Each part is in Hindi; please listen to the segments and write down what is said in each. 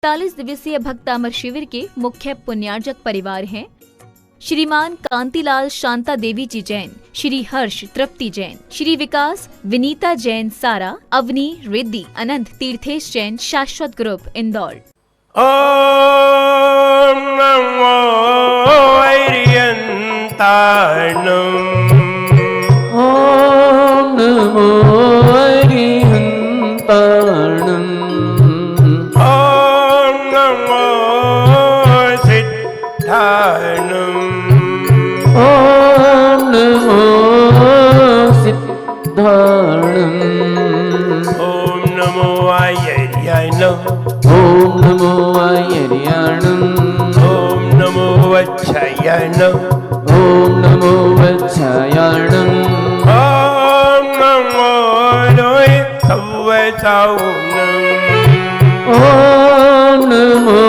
41 दिवसीय भक्त अमर शिविर के मुख्य पुण्यार्जक परिवार हैं श्रीमान कांतिलाल शांता देवी जी जैन, श्री हर्ष तृप्ति जैन, श्री विकास विनीता जैन सारा, अवनी रिद्धि अनंत तीर्थेश जैन, शाश्वत ग्रुप इंदौर। ओम नमो अरिहंताणं। ओम नमो अरिहंताणं। ओम नमो सिद्धाणं। ओम नमो सिद्धाणं। ओम नमो आयर्याणं। ओम नमो आयर्याणं। ओम नमो वत्सायणं। ओम नमो वत्सायणं। ओम नमो लोहितवसावणं। ओम नमो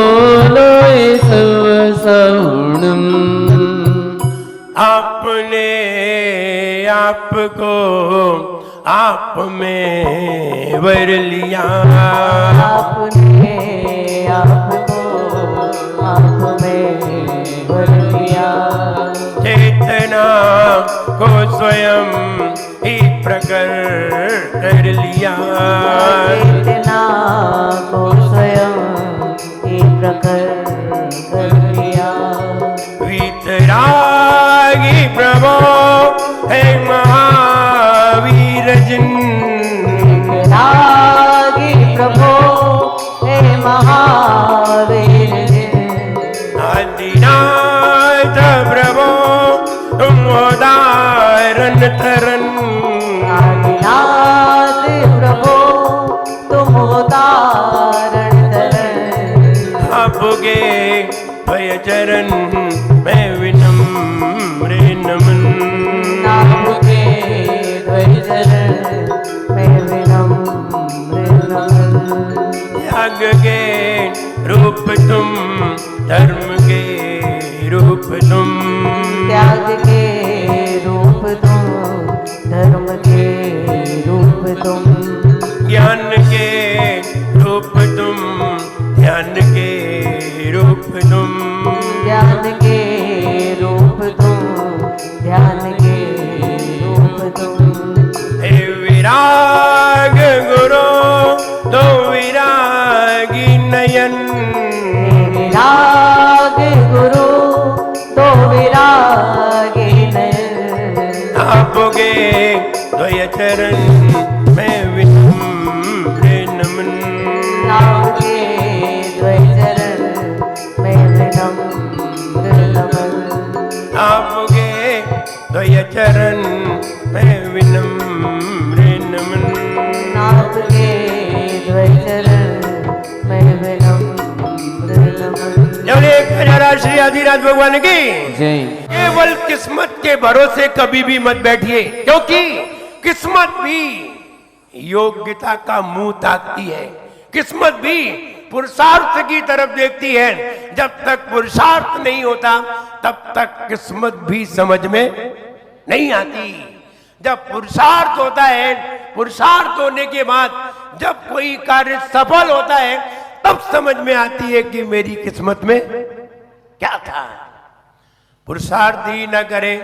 लोहितवसावणं। आपने आपको आप में वर लिया। आपने आपको आप में भर लिया। चेतना को स्वयं ही प्रकट कर लिया। चेतना को स्वयं ही प्रकट कर लिया। वीतरागी प्रभो है महावीर जिन। वीतरागी प्रभो हे महावीर जिन। आदिनाथ प्रभो तुम उदाहरण तरन। आदिनाथ प्रभो तुम उदाहरण तरन। आपके भय चरण मैं विनम्र नमन। आपके द्वय चरण मैं विनम्र नमन। त्याग के रूप तुम धर्म के रूप तुम। त्याग के रूप तुम धर्म के रूप तुम। ज्ञान के रूप तुम ध्यान के रूप तुम। ज्ञान के रूप तुम ध्यान के रूप तुम। हे विराग गुरु दो विरागी नयन। हे विराग गुरु तो विरागी नयन। आपके द्वय चरण मैं विनम्र नमन। आपके द्वय चरण मैं विनम्र नमन। आपके द्वय चरण मैं विनम्र नमन। आपके द्वय चरण मैं विनम्र नमन। जय खजाना श्री आदिनाथ भगवान की जय। केवल किस्मत के भरोसे कभी भी मत बैठिए, क्योंकि किस्मत भी योग्यता का मुंह ताकती है। किस्मत भी पुरुषार्थ की तरफ देखती है। जब तक पुरुषार्थ नहीं होता तब तक किस्मत भी समझ में नहीं आती। जब पुरुषार्थ होता है, पुरुषार्थ होने के बाद जब कोई कार्य सफल होता है तब समझ में आती है कि मेरी किस्मत में क्या था। पुरुषार्थ ही न करें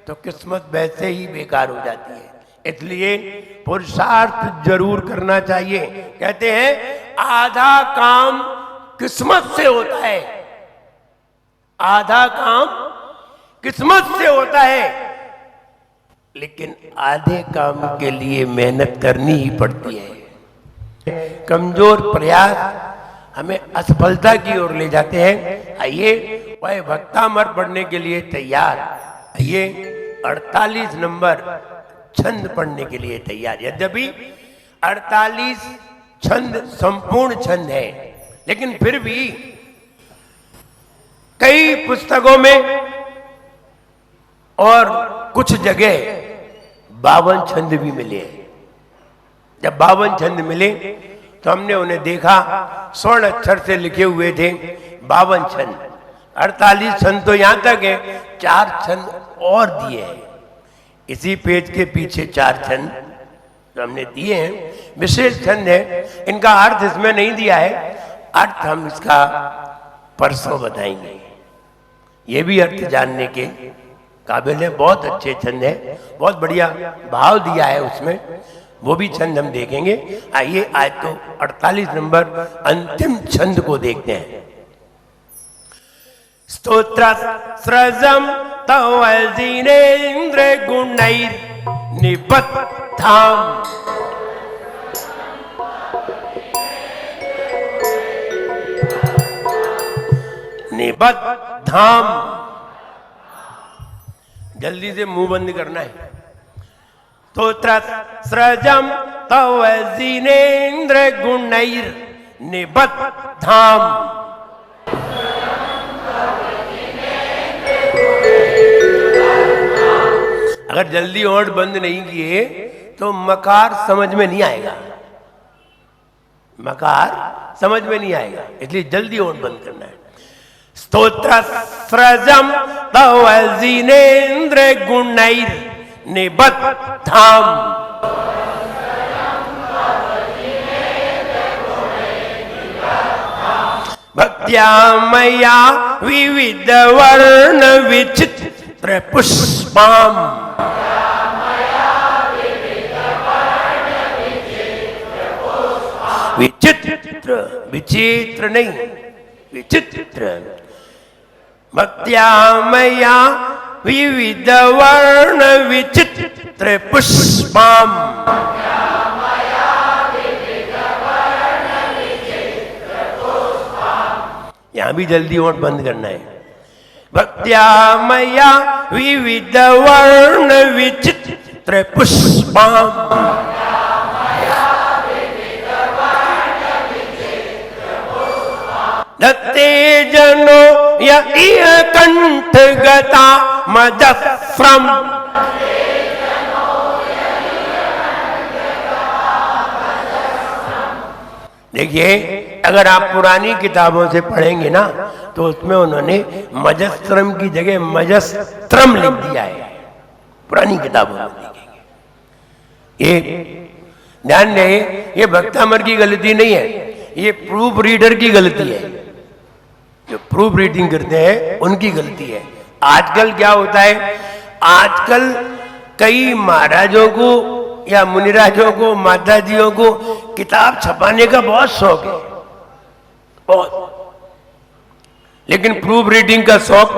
तो किस्मत वैसे ही बेकार हो जाती है। इसलिए पुरुषार्थ जरूर करना चाहिए। कहते हैं आधा काम किस्मत से होता है। आधा काम किस्मत से होता है, लेकिन आधे काम के लिए मेहनत करनी ही पड़ती है। कमजोर प्रयास हमें असफलता की ओर ले जाते हैं। आइए वह भक्तामर पढ़ने के लिए तैयार। आइए 48 नंबर छंद पढ़ने के लिए तैयार। यद्यपि 48 छंद संपूर्ण छंद है, लेकिन फिर भी कई पुस्तकों में और कुछ जगह 52 छंद भी मिले हैं। जब 52 छंद मिले तो हमने उन्हें देखा, स्वर्ण अक्षर से लिखे हुए थे 52 छंद। 48 छंद तो यहां तक है, 4 छंद और दिए हैं। इसी पेज के पीछे 4 छंद जो हमने दिए हैं विशेष छंद है। इनका अर्थ इसमें नहीं दिया है, अर्थ हम इसका परसों बताएंगे। ये भी अर्थ जानने के काबिल है, बहुत अच्छे छंद है, बहुत बढ़िया भाव दिया है उसमें, वो भी छंद हम देखेंगे। आइए आज तो 48 नंबर अंतिम छंद को देखते हैं। स्तोत्र सृजम तवजीनेन्द्र गुणैर निबद्धाम निबद्धाम। जल्दी से मुंह बंद करना है। स्तोत्र सृजम तवजीनेन्द्र गुणैर निबद्धाम। अगर जल्दी ओंठ बंद नहीं किए तो मकार समझ में नहीं आएगा, मकार समझ में नहीं आएगा, इसलिए जल्दी ओंठ बंद करना है। स्तोत्र सृजम तवजीनेन्द्र गुणैर निबद्धाम। भक्त्या मया विविध वर्ण विचित्र पुष्पाम। विचित्र, विचित्र नहीं, विचित्र। भक्त्या मया विविध वर्ण विचित्र पुष्पाम। यहां भी जल्दी ओंठ बंद करना है। भक्त्या मया विविध वर्ण विचित्र पुष्पाम। दत्ते जनो यह कंठ गता मजफ्रम। देखिए, अगर आप पुरानी किताबों से पढ़ेंगे ना तो उसमें उन्होंने मजस्त्रम की जगह मजस्त्रम लिख दिया है, पुरानी किताबों में देखेंगे। ये ध्यान रहे, ये भक्तामर की गलती नहीं है, ये प्रूफ रीडर की गलती है। जो प्रूफ रीडिंग करते हैं उनकी गलती है। आजकल क्या होता है, आजकल कई महाराजों को या मुनिराजों को, माताजियों को किताब छपाने का बहुत शौक है, बहुत, लेकिन प्रूफ रीडिंग का शौक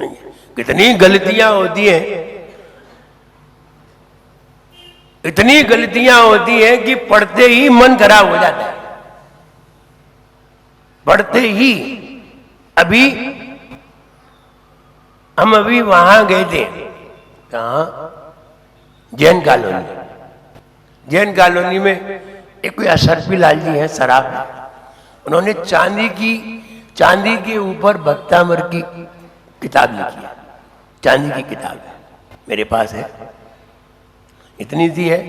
नहीं है। कितनी गलतियां होती हैं, इतनी गलतियां होती हैं कि पढ़ते ही मन खराब हो जाता है, पढ़ते ही। अभी हम वहां गए थे, कहाँ, जैन कॉलोनी। जैन कॉलोनी में एक कोई अशरफी लाल जी हैं सराफ, उन्होंने चांदी के ऊपर भक्तामर की किताब लिखी है। चांदी की किताब है, मेरे पास है, इतनी सी है।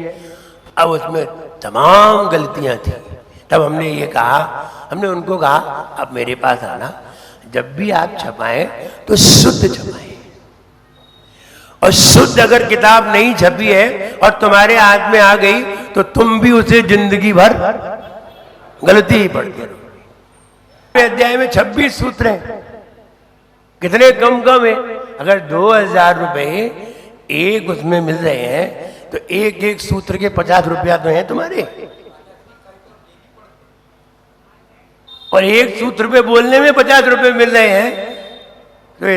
अब उसमें तमाम गलतियां थी। तब हमने ये कहा, हमने उनको कहा अब मेरे पास आना, जब भी आप छपाएं तो शुद्ध छपाएं, और शुद्ध अगर किताब नहीं छपी है और तुम्हारे हाथ में आ गई तो तुम भी उसे जिंदगी भर गलती ही पढ़ते रहो। अध्याय में 26 सूत्र हैं, कितने कम है। अगर 2000 रुपए एक उसमें मिल रहे हैं तो एक एक सूत्र के 50 रुपया तो हैं तुम्हारे, और एक सूत्र पे बोलने में 50 रुपए मिल रहे हैं, तो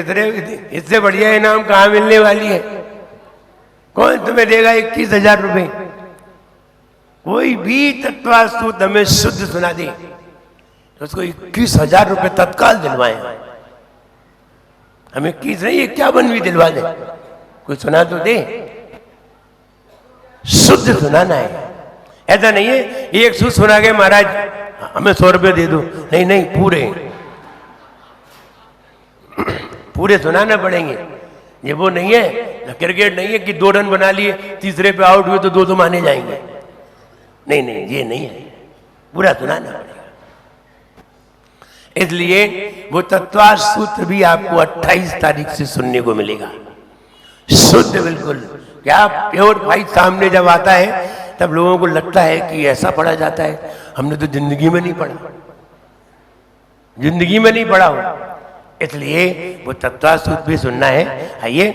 इससे बढ़िया इनाम कहां मिलने वाली है। कौन तुम्हें देगा 21,000 रुपए। कोई भी तत्वास्तुत हमें शुद्ध सुना दे तो उसको 21,000 रुपए तत्काल दिलवाएं। हमें 21 नहीं, 51 भी दिलवा दे, कोई सुना तो दे, शुद्ध सुनाना है। ऐसा नहीं है एक सूत्र सुना के महाराज हमें 100 रुपये दे दो, नहीं नहीं, पूरे सुनाना पड़ेंगे। ये वो नहीं है, क्रिकेट नहीं है कि 2 रन बना लिए, तीसरे पे आउट हुए तो 2 माने जाएंगे। नहीं नहीं, ये नहीं है, पूरा सुनाना पड़ेगा। इसलिए वो तत्वार्थ सूत्र भी आपको 28 तारीख से सुनने को मिलेगा, शुद्ध बिल्कुल। क्या प्योर फाइट सामने जब आता है तब लोगों को लगता है कि ऐसा पढ़ा जाता है, हमने तो जिंदगी में नहीं पढ़ा। जिंदगी में नहीं पढ़ा हो, इसलिए वो तत्वासूत्र भी सुनना है। आइए,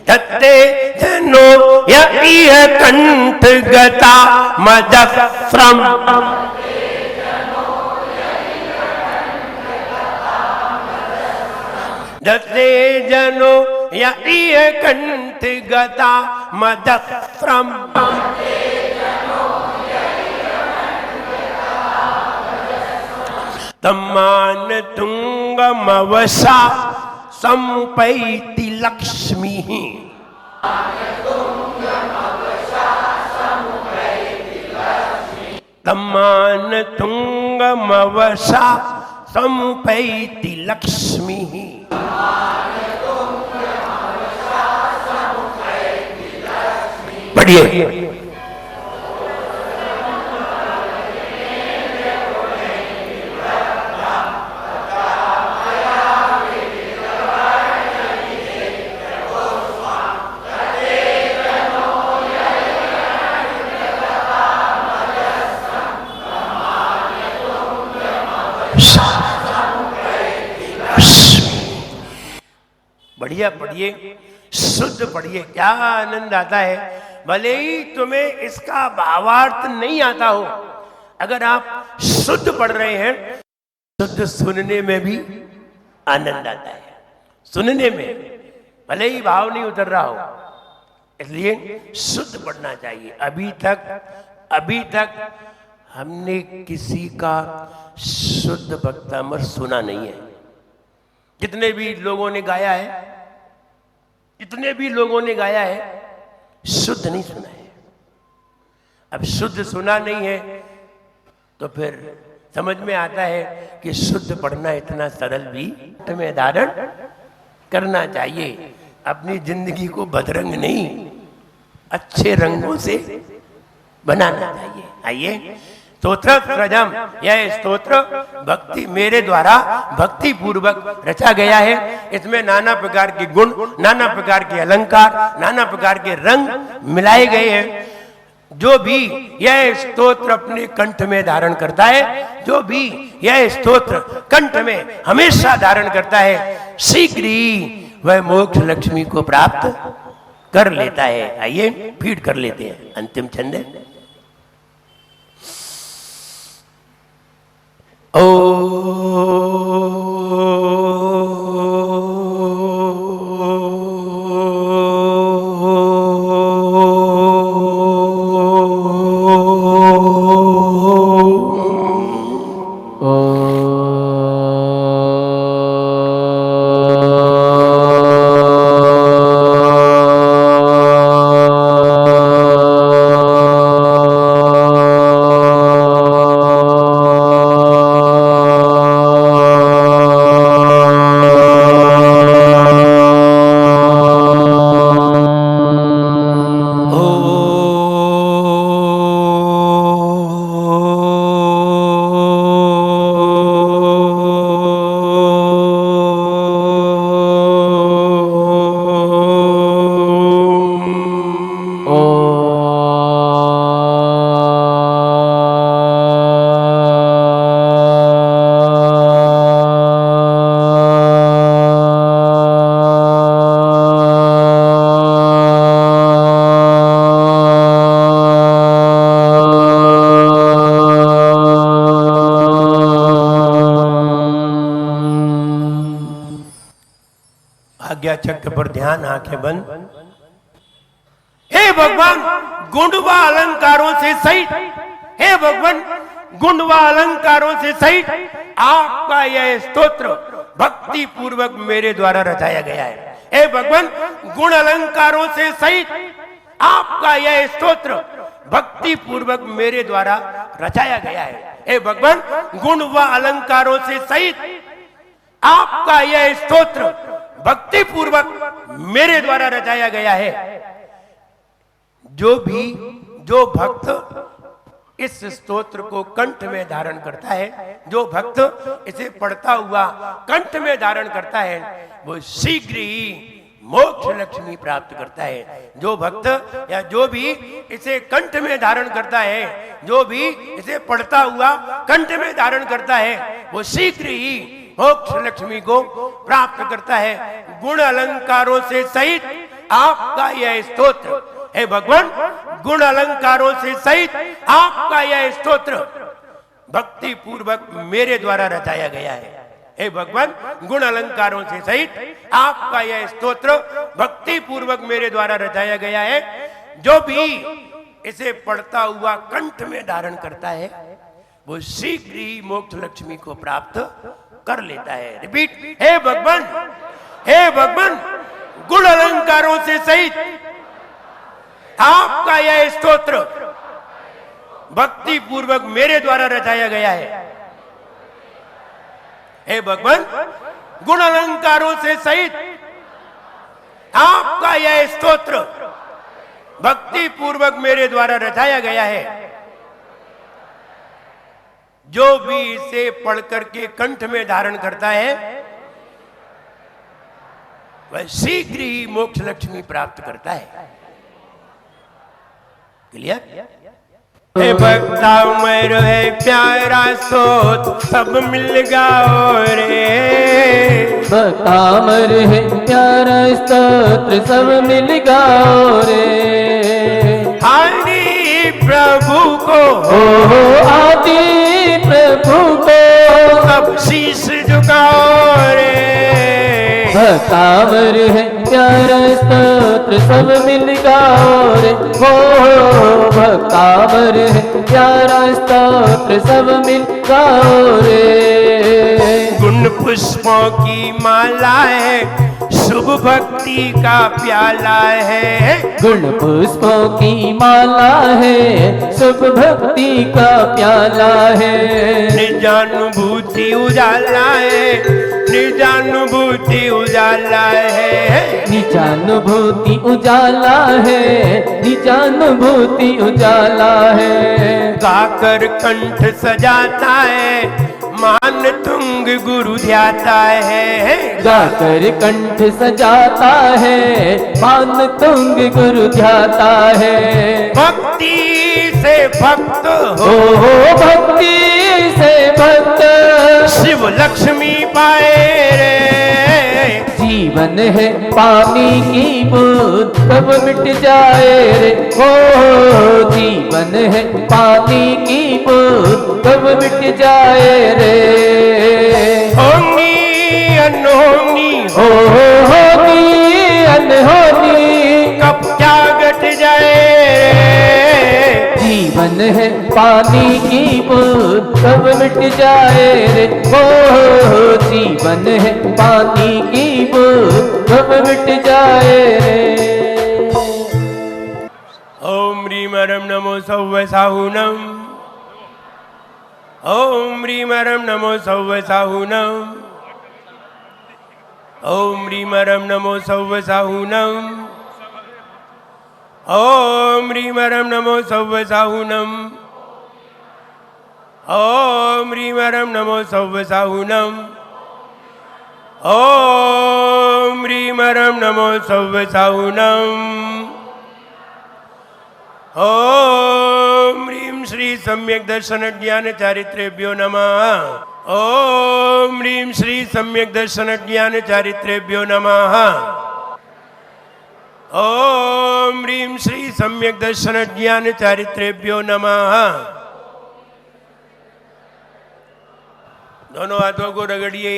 तत्ते जनो यह कंठ गता मदफ्रम, दत्ते जनो यह कंठ गता मदफ्रम, तम्मान तुंगमवसा संपैति लक्ष्मी, तम्मान तुंगमवसा संपैति लक्ष्मी। पढ़िए। बढ़िया पढ़िए, शुद्ध पढ़िए, क्या आनंद आता है। भले ही तुम्हें इसका भावार्थ नहीं आता हो, अगर आप शुद्ध पढ़ रहे हैं, शुद्ध सुनने में भी आनंद आता है। सुनने में भले ही भाव नहीं उतर रहा हो, इसलिए शुद्ध पढ़ना चाहिए। अभी तक हमने किसी का शुद्ध भक्तामृत सुना नहीं है। जितने भी लोगों ने गाया है, शुद्ध नहीं सुना है। अब शुद्ध सुना नहीं है तो फिर समझ में आता है कि शुद्ध पढ़ना इतना सरल भी तुम्हें धारण करना चाहिए। अपनी जिंदगी को बदरंग नहीं, अच्छे रंगों से बनाना चाहिए। आइए, स्तोत्र सृजम, यह स्तोत्र भक्ति मेरे द्वारा भक्ति पूर्वक रचा गया है। इसमें नाना प्रकार के गुण, नाना प्रकार के अलंकार, नाना प्रकार के रंग मिलाए गए हैं। जो भी यह स्तोत्र अपने कंठ में धारण करता है, जो भी यह स्तोत्र कंठ में हमेशा धारण करता है, शीघ्र ही वह मोक्ष लक्ष्मी को प्राप्त कर लेता है। आइए फीड कर लेते हैं अंतिम छंद है। आज्ञा चक्र पर ध्यान, आंखें बंद। हे भगवान, गुणवा अलंकारों से सहित, हे भगवान, गुणवा अलंकारों से सहित आपका यह स्तोत्र भक्ति पूर्वक मेरे द्वारा रचाया गया है। हे भगवान, गुण अलंकारों से सहित आपका यह स्तोत्र भक्ति पूर्वक मेरे द्वारा रचाया गया है। हे भगवान, गुण व अलंकारों से सहित आपका यह स्तोत्र भक्ति पूर्वक मेरे द्वारा रचाया गया है। जो भक्त इस स्तोत्र को कंठ में धारण करता है, जो भक्त इसे पढ़ता हुआ कंठ में धारण करता है, वो शीघ्र ही मोक्ष लक्ष्मी प्राप्त करता है। जो भक्त या जो भी इसे कंठ में धारण करता है, जो भी इसे पढ़ता हुआ कंठ में धारण करता है, वो शीघ्र ही मोक्ष लक्ष्मी को प्राप्त करता है। गुण अलंकारों से सहित आपका यह स्तोत्र, हे भगवान, गुण अलंकारों से सहित आपका यह स्तोत्र भक्ति पूर्वक मेरे द्वारा रचाया गया है। हे भगवान, गुण अलंकारों से सहित आपका यह स्तोत्र भक्ति पूर्वक मेरे द्वारा रचाया गया है। जो भी इसे पढ़ता हुआ कंठ में धारण करता है वो शीघ्र ही मोक्ष लक्ष्मी को प्राप्त कर लेता है। रिपीट, हे भगवान, हे भगवान, गुण अलंकारों से सहित आपका यह स्तोत्र भक्ति पूर्वक मेरे द्वारा रचाया गया है। हे भगवान, गुण अलंकारों से सहित आपका यह स्तोत्र भक्ति पूर्वक मेरे द्वारा रचाया गया है। जो भी इसे पढ़ करके कंठ में धारण करता है वह शीघ्र ही मोक्ष लक्ष्मी प्राप्त करता है। क्लियर? हे भक्ता मेरे है प्यारा सोच सब मिल गाओ रे, भक्ता मेरे है प्यारा स्तोत्र सब मिल गाओ रे। आदि प्रभु को हो आदि प्रभु को सब शीश झुकाओ रे, भक्ता मेरे है प्यारा स्तोत्र सब मिल गाओ रे। हो भक्ता मेरे है प्यारा स्तोत्र सब मिल गाओ रे। गुण पुष्पों की माला है, शुभ भक्ति का प्याला है। गुण पुष्पों की माला है, शुभ भक्ति का प्याला है। निजानुभूति उजाला है, निजानुभूति उजाला है। निजानुभूति उजाला है, निजानुभूति उजाला है। गाकर कंठ सजाता है, मान तुंग गुरु ध्याता है। गाकर कंठ सजाता है, मान तुंग गुरु ध्याता है। भक्ति से भक्त हो भक्ति से भक्त शिव लक्ष्मी पाए रे। जीवन है पानी की बूंद कब मिट जाए रे। हो जीवन है पानी की बूंद कब मिट जाए रे। होनी अनहोनी होनी अनहोनी कब क्या घट जाए रे। जीवन है पानी की बूंद कब मिट जाए रे। हो जीवन है पानी की बूंद कब मिट जाए रे। ओम ह्रीम हरम नमो सौव साहुनम, ओम ह्रीम हरम नमो सौव साहुनम, ओम ह्रीम हरम नमो सौव साहुनम, ओम ह्रीम हरम नमो सौव साहुनम, ओम ह्रीम हरम नमो सौव साहुनम, ओम ह्रीम हरम नमो सौव साहुनम, ओम ह्रीम श्री सम्यक दर्शन ज्ञान चारित्रेभ्यो नमः। ओम ह्रीम श्री सम्यक दर्शन ज्ञान चारित्रेभ्यो नमः। ओम ह्रीम श्री सम्यक दर्शन ज्ञान चारित्रेभ्यो नमः। दोनों हाथों को रगड़िए।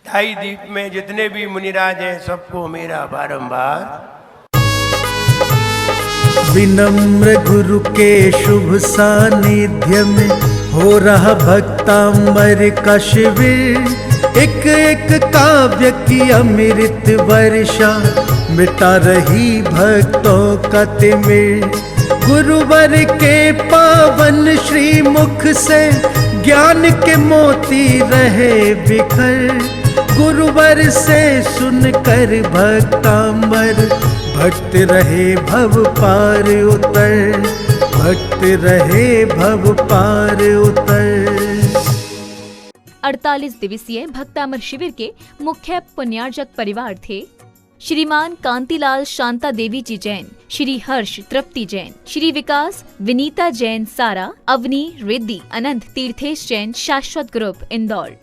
ढाई दीप में जितने भी मुनिराज हैं सबको मेरा बारंबार विनम्र गुरु के शुभ सानिध्य में हो रहा भक्तांबर का शिविर। एक एक काव्य की अमृत वर्षा मिटा रही भक्तों का तिमिर। गुरुवर के पावन श्री मुख से ज्ञान के मोती रहे बिखर। गुरुवर से सुनकर भक्तांबर भक्त रहे भव पार उतर, भक्त रहे भव पार उतर। 48 दिवसीय भक्तामर शिविर के मुख्य पुण्यार्जक परिवार थे श्रीमान कांतिलाल शांता देवी जी जैन, श्री हर्ष तृप्ति जैन, श्री विकास विनीता जैन सारा, अवनी रिद्धि, अनंत तीर्थेश जैन, शाश्वत ग्रुप इंदौर।